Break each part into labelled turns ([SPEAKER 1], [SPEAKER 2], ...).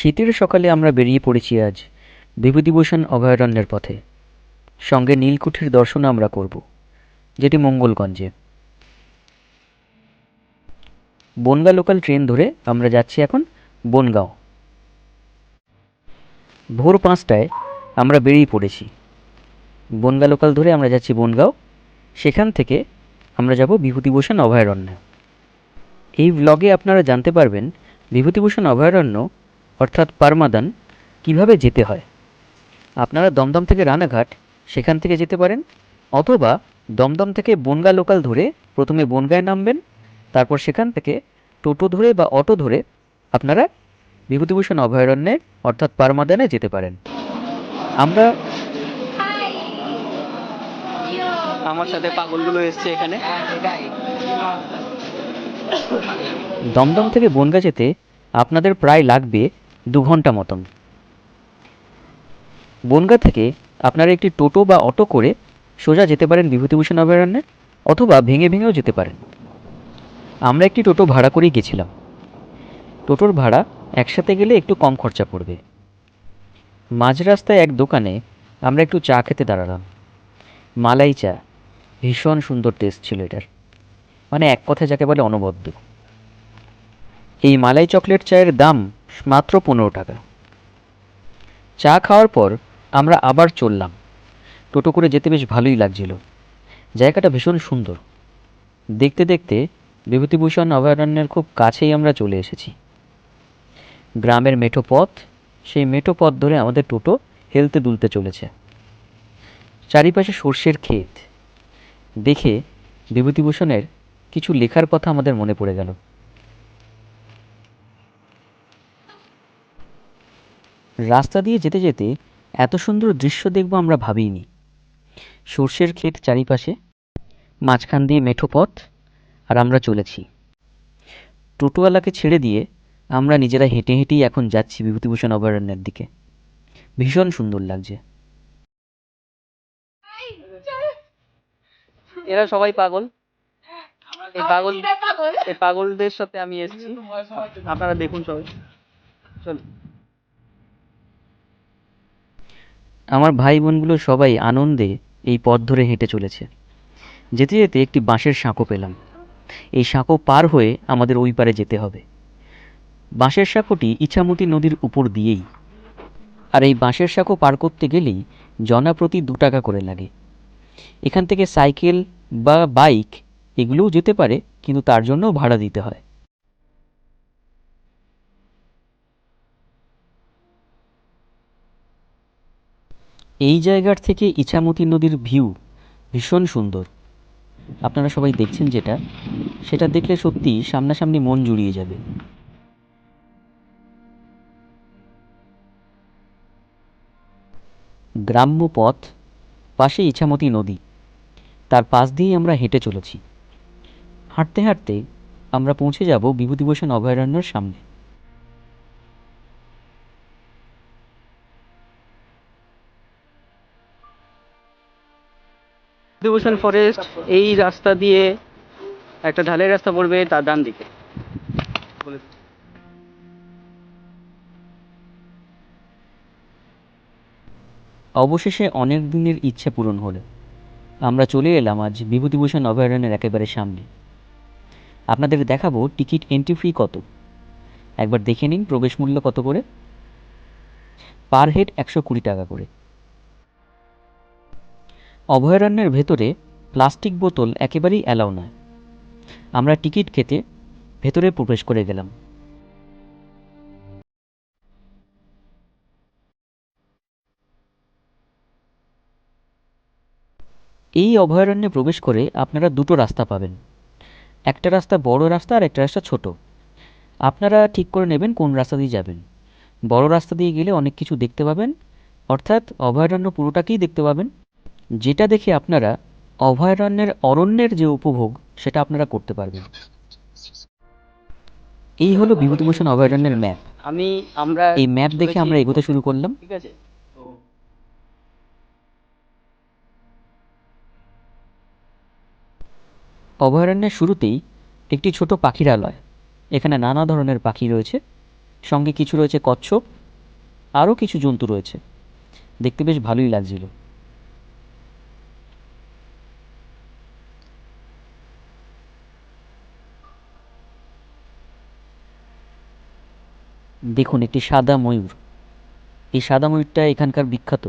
[SPEAKER 1] শীতের সকালে আমরা বেরিয়ে পড়েছি আজ বিভূতিভূষণ অভয়ারণ্যের পথে। সঙ্গে নীলকুঠির দর্শন আমরা করব, যেটি মঙ্গলগঞ্জে। বনগাঁ লোকাল ট্রেন ধরে আমরা যাচ্ছি এখন বনগাঁও। ভোর 5টায় আমরা বেরিয়ে পড়েছি। বনগাঁ লোকাল ধরে আমরা যাচ্ছি বনগাঁও। সেখান থেকে আমরা যাব বিভূতিভূষণ অভয়ারণ্যে। এই ব্লগে আপনারা জানতে পারবেন বিভূতিভূষণ অভয়ারণ্য অর্থাৎ পারমাদান কিভাবে যেতে হয়। আপনারা দমদম থেকে রানাঘাট সেখান থেকে যেতে পারেন, অথবা দমদম থেকে বনগাঁ লোকাল ধরে প্রথমে বনগাঁয় নামবেন, তারপর সেখান থেকে টোটো ধরে বা অটো ধরে আপনারা বিভূতিভূষণ অভয়ারণ্যে অর্থাৎ পারমাদানে যেতে পারেন। আমরা আমার সাথে পাগলগুলো এসছে এখানে। দমদম থেকে বনগাঁ যেতে আপনাদের প্রায় লাগবে 2 ঘন্টা মতন। বনগাঁ থেকে আপনারা একটি টোটো বা অটো করে সোজা যেতে পারেন বিভূতিভূষণ অভয়ারণ্যে, অথবা ভেঙে ভেঙেও যেতে পারেন। আমরা একটি টোটো ভাড়া করেই গেছিলাম। টোটোর ভাড়া একসাথে গেলে একটু কম খরচা পড়বে। মাঝ রাস্তায় এক দোকানে আমরা একটু চা খেতে দাঁড়ালাম। মালাই চা, ভীষণ সুন্দর টেস্ট ছিল এটার, মানে এক কথায় যাকে বলে অনবদ্য। এই মালাই চকলেট চায়ের দাম মাত্র 15 টাকা। চা খাওয়ার পর আমরা আবার চললাম। টোটো করে যেতে বেশ ভালোই লাগছিল। জায়গাটা ভীষণ সুন্দর। দেখতে দেখতে বিভূতিভূষণ অভয়ারণ্যের খুব কাছেই আমরা চলে এসেছি। গ্রামের মেঠো পথ, সেই মেঠো পথ ধরে আমাদের টোটো হেলতে দুলতে চলেছে। চারিপাশে সর্ষের ক্ষেত দেখে বিভূতিভূষণের কিছু লেখার কথা আমাদের মনে পড়ে গেল। রাস্তা দিয়ে যেতে যেতে এত সুন্দর দৃশ্য দেখব আমরা ভাবিনি। সর্ষের ক্ষেত চারিপাশে, মাঝখান দিয়ে মেঠো পথ, আর আমরা চলেছি। টোটোওয়ালাকে ছেড়ে দিয়ে আমরা নিজেরা হেঁটে হেঁটেই এখন যাচ্ছি বিভূতিভূষণ অভয়ারণ্যের দিকে। ভীষণ সুন্দর লাগছে। এরা সবাই পাগল। এই পাগলদের সাথে আমি এসেছি, আপনারা দেখুন সবাই। চল। আমার ভাই বোনগুলো সবাই আনন্দে এই পথ ধরে হেঁটে চলেছে। যেতে যেতে একটি বাঁশের সাঁকো পেলাম। এই সাঁকো পার হয়ে আমাদের ওই পারে যেতে হবে। বাঁশের সাঁকোটি ইছামতি নদীর উপর দিয়েই, আর এই বাঁশের সাঁকো পার করতে গেলেই জনা প্রতি 2 টাকা করে লাগে। এখান থেকে সাইকেল বা বাইক এগুলোও যেতে পারে, কিন্তু তার জন্যও ভাড়া দিতে হয়। এই জায়গার থেকে ইছামতি নদীর ভিউ ভীষণ সুন্দর। আপনারা সবাই দেখছেন যেটা, সেটা দেখলে সত্যি সামনাসামনি মন জুড়িয়ে যাবে। গ্রাম্য পথ, পাশে ইছামতি নদী, তার পাশ দিয়েই আমরা হেঁটে চলেছি। হাঁটতে হাঁটতে আমরা পৌঁছে যাব বিভূতিভূষণ অভয়ারণ্যের সামনে। বিভূতিভূষণ ফরেস্ট এই রাস্তা দিয়ে একটা ঢালাই রাস্তা পড়বে তার ডান দিকে। অবশেষে অনেক দিনের ইচ্ছে পূরণ হলো। আমরা চলে এলাম আজ বিভূতিভূষণ অভয়ারণ্যের একেবারে সামনে। আপনাদের দেখাবো টিকিট এন্ট্রি ফি কত। একবার দেখে নিন প্রবেশ মূল্য কত করে। পার হেড 120 টাকা করে। অভয়ারণ্যের ভেতরে প্লাস্টিক বোতল একেবারেই অ্যালাউ নয়। আমরা টিকিট কেটে ভেতরে প্রবেশ করে গেলাম। এই অভয়ারণ্যে প্রবেশ করে আপনারা 2টো রাস্তা পাবেন। একটা রাস্তা বড় রাস্তা, আর একটা রাস্তা ছোট। আপনারা ঠিক করে নেবেন কোন রাস্তা দিয়ে যাবেন। বড় রাস্তা দিয়ে গেলে অনেক কিছু দেখতে পাবেন, অর্থাৎ অভয়ারণ্য পুরোটাকেই দেখতে পাবেন, যেটা দেখে আপনারা অভয়ারণ্যের অরণ্যের যে উপভোগ সেটা আপনারা করতে পারবেন। এই হলো বিভূতিভূষণ অভয়ারণ্যের ম্যাপ। এই ম্যাপ দেখে আমরা এগোতে শুরু করলাম। ঠিক আছে। অভয়ারণ্যের শুরুতেই একটি ছোট পাখিরালয়। এখানে নানা ধরনের পাখি রয়েছে। সঙ্গে কিছু রয়েছে কচ্ছপ, আরও কিছু জন্তু রয়েছে। দেখতে বেশ ভালোই লাগছিল। দেখুন একটি সাদা ময়ূর। এই সাদা ময়ূরটা এখানকার বিখ্যাত।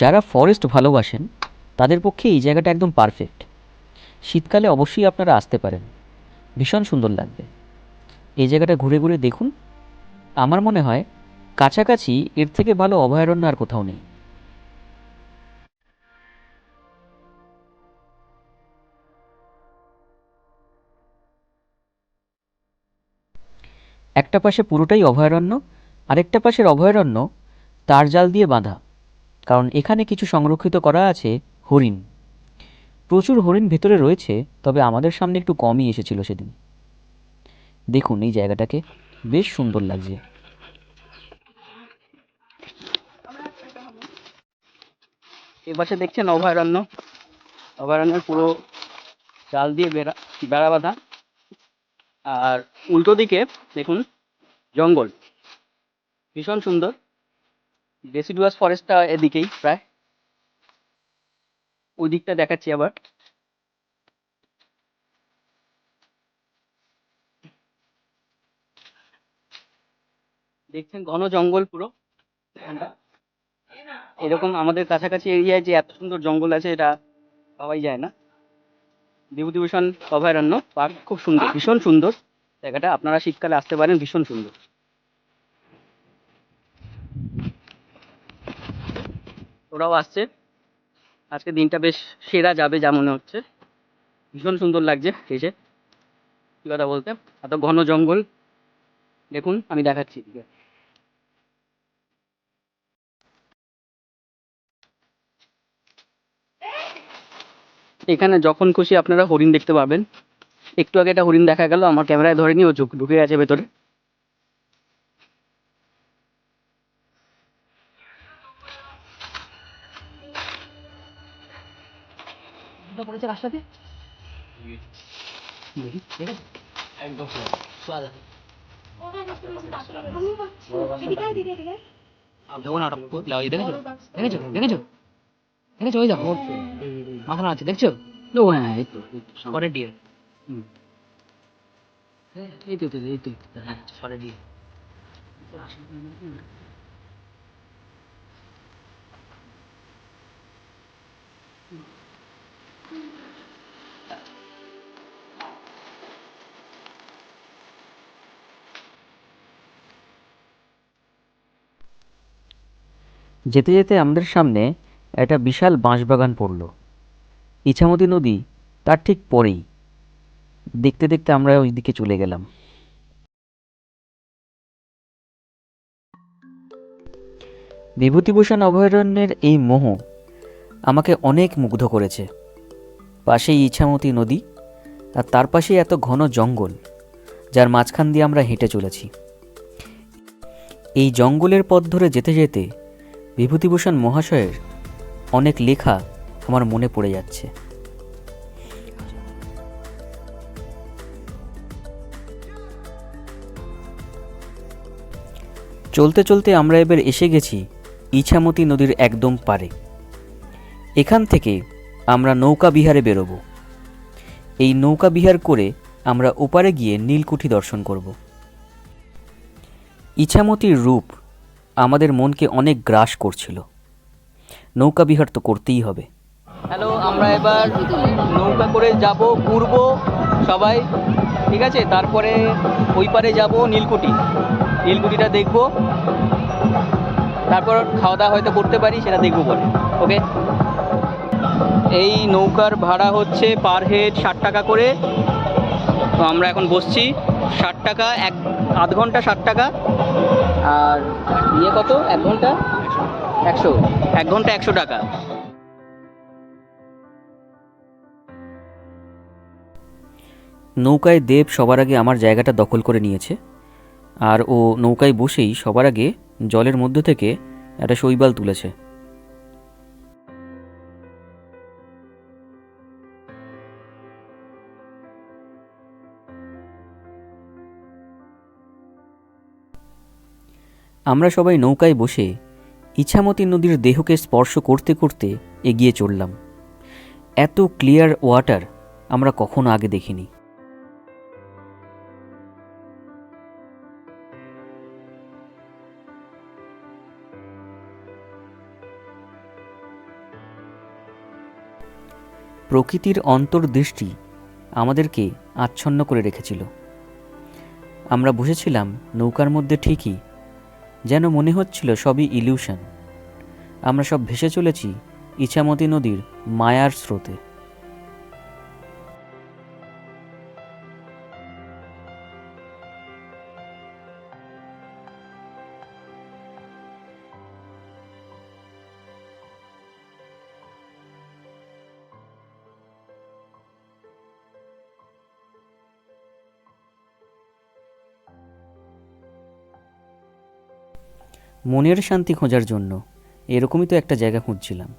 [SPEAKER 1] যারা ফরেস্ট ভালোবাসেন তাদের পক্ষে এই জায়গাটা একদম পারফেক্ট। শীতকালে অবশ্যই আপনারা আসতে পারেন, ভীষণ সুন্দর লাগবে। এই জায়গাটা ঘুরে ঘুরে দেখুন। আমার মনে হয় কাছাকাছি এর থেকে ভালো অভয়ারণ্য আর কোথাও নেই। একটা পাশে পুরোটাই অভয়ারণ্য, আরেকটা পাশের অভয়ারণ্য তার জাল দিয়ে বাঁধা, কারণ এখানে কিছু সংরক্ষিত করা আছে হরিণ। প্রচুর হরিণ ভেতরে রয়েছে, তবে আমাদের সামনে একটু কমই এসেছিল সেদিন। দেখুন এই জায়গাটাকে, বেশ সুন্দর লাগছে। এপাশে দেখছেন অভয়ারণ্য, অভয়ারণ্যের পুরো জাল দিয়ে বেড়া বাঁধা, আর উল্টো দিকে দেখুন জঙ্গল, ভীষণ সুন্দর। ডেসিডুয়াস ফরেস্টটা এদিকেই প্রায়, ওই দিকটা দেখাচ্ছি আবার। দেখছেন ঘন জঙ্গল পুরো। এরকম আমাদের কাছাকাছি এরিয়ায় যে এত সুন্দর জঙ্গল আছে এটা পাওয়াই যায় না। বিভূতিভূষণ অভয়ারণ্য পার্ক খুব সুন্দর, ভীষণ সুন্দর জায়গাটা। আপনারা শীতকালে আসতে পারেন, ভীষণ সুন্দর। ওরাও আসছে, আজকে দিনটা বেশ সেরা যাবে যা মনে হচ্ছে। ভীষণ সুন্দর লাগছে এসে, কি কথা বলতে। এত ঘন জঙ্গল দেখুন, আমি দেখাচ্ছি। এখানে যখন খুশি আপনারা হরিণ দেখতে পাবেন। একটু আগে একটা হরিণ দেখা গেল, আমার ক্যামেরায় ধরেনি, ও ঢুকে গেছে ভেতরে। পড়েছে রাস্তাতে, একদম দেখেছো দেখেছো দেখেছো, ওই দেখো মাথা আছে, দেখছো? ও হ্যাঁ, এই তো পরের ডিয়ার। এই তো এই তো হ্যাঁ, পরের ডিয়ার। যেতে যেতে আমাদের সামনে একটা বিশাল বাঁশবাগান পড়ল। ইছামতি নদী তার ঠিক পরেই। দেখতে দেখতে আমরা ওই দিকে চলে গেলাম। বিভূতিভূষণ অভয়ারণ্যের এই মোহ আমাকে অনেক মুগ্ধ করেছে। পাশেই ইছামতি নদী, আর তার পাশেই এত ঘন জঙ্গল, যার মাঝখান দিয়ে আমরা হেঁটে চলেছি। এই জঙ্গলের পথ ধরে যেতে যেতে বিভূতিভূষণ মহাশয়ের অনেক লেখা আমার মনে পড়ে যাচ্ছে। চলতে চলতে আমরা এবার এসে গেছি ইছামতি নদীর একদম পারে। এখান থেকে আমরা নৌকা বিহারে বেরোব। এই নৌকা বিহার করে আমরা ওপারে গিয়ে নীলকুঠি দর্শন করব। ইছামতির রূপ আমাদের মনকে অনেক গ্রাস করছিল। নৌকা বিহার তো করতেই হবে। হ্যালো, আমরা এবার নৌকা করে যাব, ঘুরবো সবাই, ঠিক আছে? তারপরে ওই পারে যাব নীলকুঠি, নীলকুঠিটা দেখব, তারপর খাওয়া দাওয়া হয়তো করতে পারি, সেটা দেখবো পরে। ওকে। এই নৌকার ভাড়া হচ্ছে পার হেড 60 টাকা করে। তো আমরা এখন বসছি, 60 টাকা, আধ ঘন্টা 60 টাকা, আর ইয়ে কত, 1 ঘন্টা 100, 1 ঘন্টা 100 টাকা। নৌকায় দেব সবার আগে আমার জায়গাটা দখল করে নিয়েছে, আর ও নৌকায় বসেই সবার আগে জলের মধ্যে থেকে একটা শৈবাল তুলেছে। আমরা সবাই নৌকায় বসে ইছামতি নদীর দেহকে স্পর্শ করতে করতে এগিয়ে চললাম। এত ক্লিয়ার ওয়াটার আমরা কখনো আগে দেখিনি। প্রকৃতির অন্তর্দৃষ্টি আমাদেরকে আচ্ছন্ন করে রেখেছিল। আমরা বসেছিলাম নৌকার মধ্যে ঠিকই, যেন মনে হচ্ছিল সবই ইলিউশন। আমরা সব ভেসে চলেছি ইছামতি নদীর মায়ার স্রোতে। মনের শান্তি খোঁজার জন্য এরকমই তো একটা জায়গা খুঁজছিলাম।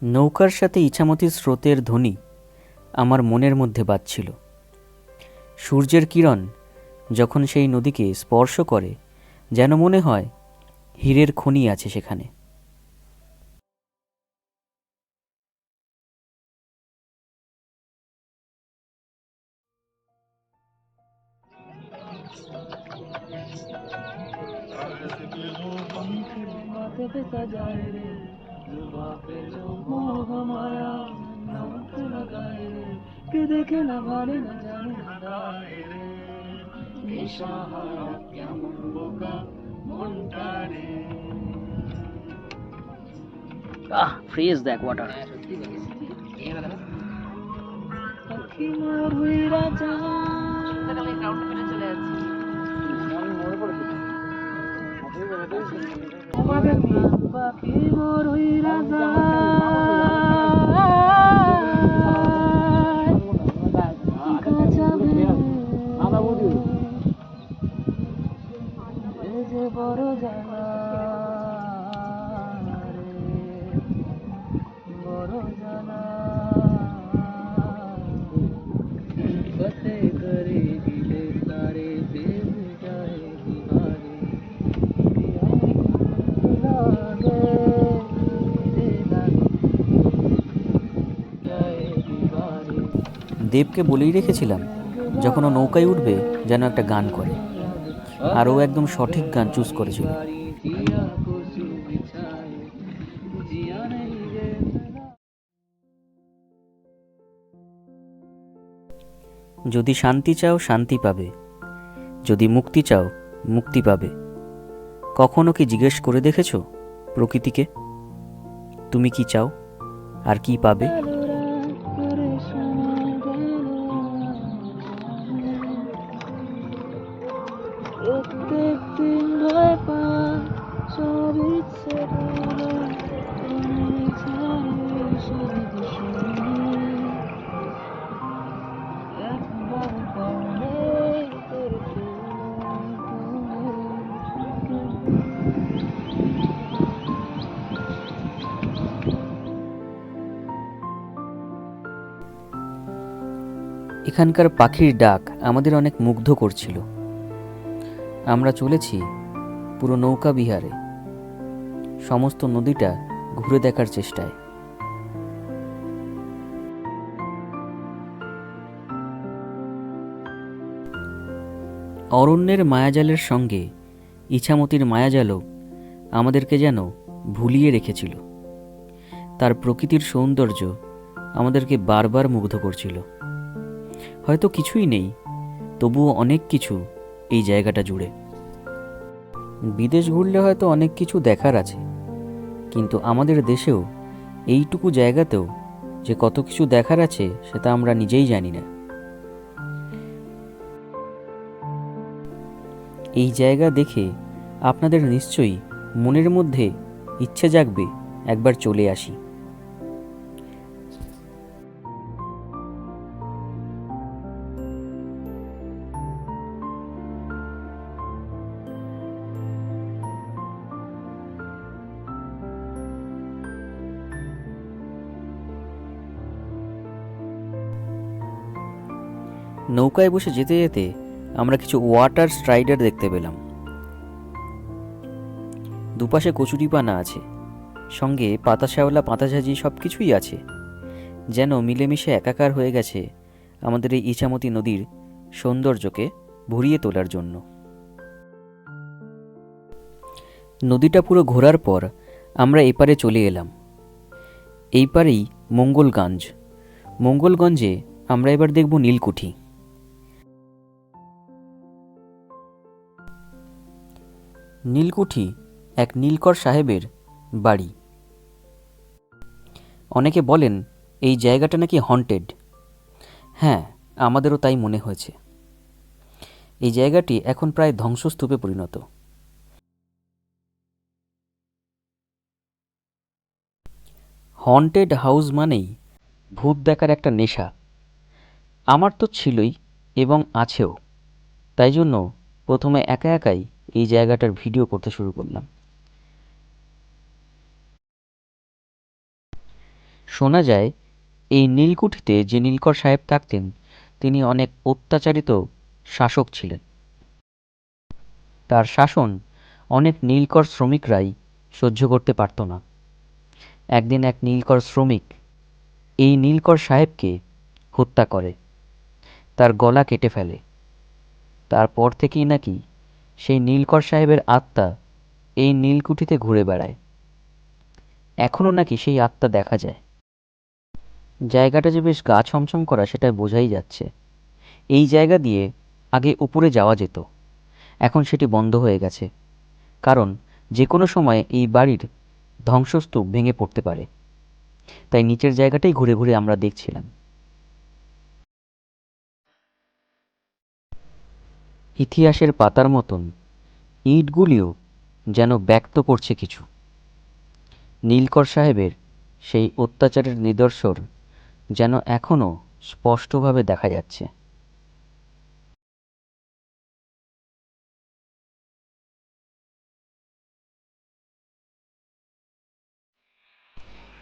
[SPEAKER 1] নৌকার সাথে ইছামতির স্রোতের ধ্বনি আমার মনের মধ্যে বাজছিল। সূর্যের কিরণ যখন সেই নদীকে স্পর্শ করে, যেন মনে হয় হীরের খনি আছে সেখানে। ফ্রেশ দেখ ওয়াটার। দেবকে বলেই রেখেছিলাম যখন ও নৌকায় উঠবে যেন একটা গান করে, আর ও একদম সঠিক গান চুজ করেছিল। যদি শান্তি চাও শান্তি পাবে, যদি মুক্তি চাও মুক্তি পাবে। কখনো কি জিজ্ঞেস করে দেখেছো প্রকৃতিকে তুমি কি চাও আর কি পাবে? এখানকার পাখির ডাক আমাদের অনেক মুগ্ধ করছিল। আমরা চলেছি পুরো নৌকা বিহারে, সমস্ত নদীটা ঘুরে দেখার চেষ্টায়। অরণ্যের মায়াজালের সঙ্গে ইছামতির মায়াজালও আমাদেরকে যেন ভুলিয়ে রেখেছিল। তার প্রকৃতির সৌন্দর্য আমাদেরকে বারবার মুগ্ধ করছিল। হয়তো কিছুই নেই, তবুও অনেক কিছু এই জায়গাটা জুড়ে। বিদেশ ঘুরলে হয়তো অনেক কিছু দেখার আছে, কিন্তু আমাদের দেশেও এইটুকু জায়গাতেও যে কত কিছু দেখার আছে সেটা আমরা নিজেই জানি না। এই জায়গা দেখে আপনাদের নিশ্চয়ই মনের মধ্যে ইচ্ছে জাগবে একবার চলে আসি। নৌকায় বসে যেতে যেতে আমরা কিছু ওয়াটার স্ট্রাইডার দেখতে পেলাম। দুপাশে কচুরিপানা আছে, সঙ্গে পাতা শ্যাওলা, পাতাঝাজি সব কিছুই আছে, যেন মিলেমিশে একাকার হয়ে গেছে আমাদের এই ইছামতি নদীর সৌন্দর্যকে ভরিয়ে তোলার জন্য। নদীটা পুরো ঘোরার পর আমরা এপারে চলে এলাম। এই পারেই মঙ্গলগঞ্জ। মঙ্গলগঞ্জে আমরা এবার দেখব নীলকুঠি। নীলকুঠি এক নীলকর সাহেবের বাড়ি। অনেকে বলেন এই জায়গাটা নাকি হন্টেড। হ্যাঁ, আমাদেরও তাই মনে হয়েছে। এই জায়গাটি এখন প্রায় ধ্বংসস্তূপে পরিণত। হন্টেড হাউস মানেই ভূত দেখার একটা নেশা। আমার তো ছিলই এবং আছেও। তাই জন্য প্রথমে একা একাই এই জায়গাটার ভিডিও করতে শুরু করলাম। শোনা যায় এই নীলকুঠিতে যে নীলকর সাহেব থাকতেন তিনি অনেক অত্যাচারিত শাসক ছিলেন। তার শাসন অনেক নীলকর শ্রমিকরাই সহ্য করতে পারত না। একদিন এক নীলকর শ্রমিক এই নীলকর সাহেবকে হত্যা করে, তার গলা কেটে ফেলে। তারপর থেকেই নাকি সেই নীলকর সাহেবের আত্মা এই নীলকুঠিতে ঘুরে বেড়ায়। এখনও নাকি সেই আত্মা দেখা যায়। জায়গাটা যে বেশ গা ছমছম করা সেটা বোঝাই যাচ্ছে। এই জায়গা দিয়ে আগে উপরে যাওয়া যেত, এখন সেটি বন্ধ হয়ে গেছে, কারণ যে কোনো সময় এই বাড়ির ধ্বংসস্তূপ ভেঙে পড়তে পারে। তাই নিচের জায়গাটাই ঘুরে ঘুরে আমরা দেখছিলাম। ইতিহাসের পাতার মতন ইটগুলিও যেন ব্যক্ত করছে কিছু। নীলকর সাহেবের সেই অত্যাচারের নিদর্শন যেন এখনও স্পষ্টভাবে দেখা যাচ্ছে।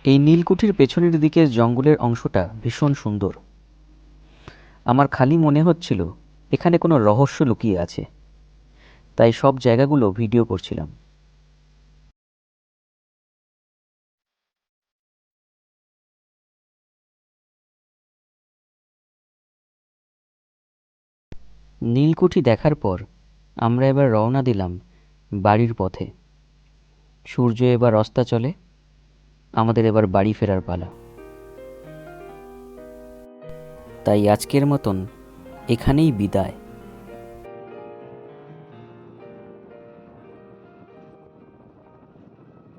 [SPEAKER 1] এই নীলকুঠির পেছনের দিকের জঙ্গলের অংশটা ভীষণ সুন্দর। আমার খালি মনে হচ্ছিল এখানে কোনো রহস্য লুকিয়ে আছে, তাই সব জায়গাগুলো ভিডিও করছিলাম। নীলকুঠি দেখার পর আমরা এবার রওনা দিলাম বাড়ির পথে। সূর্য এবার অস্তাচলে, আমাদের এবার বাড়ি ফেরার পালা। তাই আজকের মতন এখানেই বিদায়।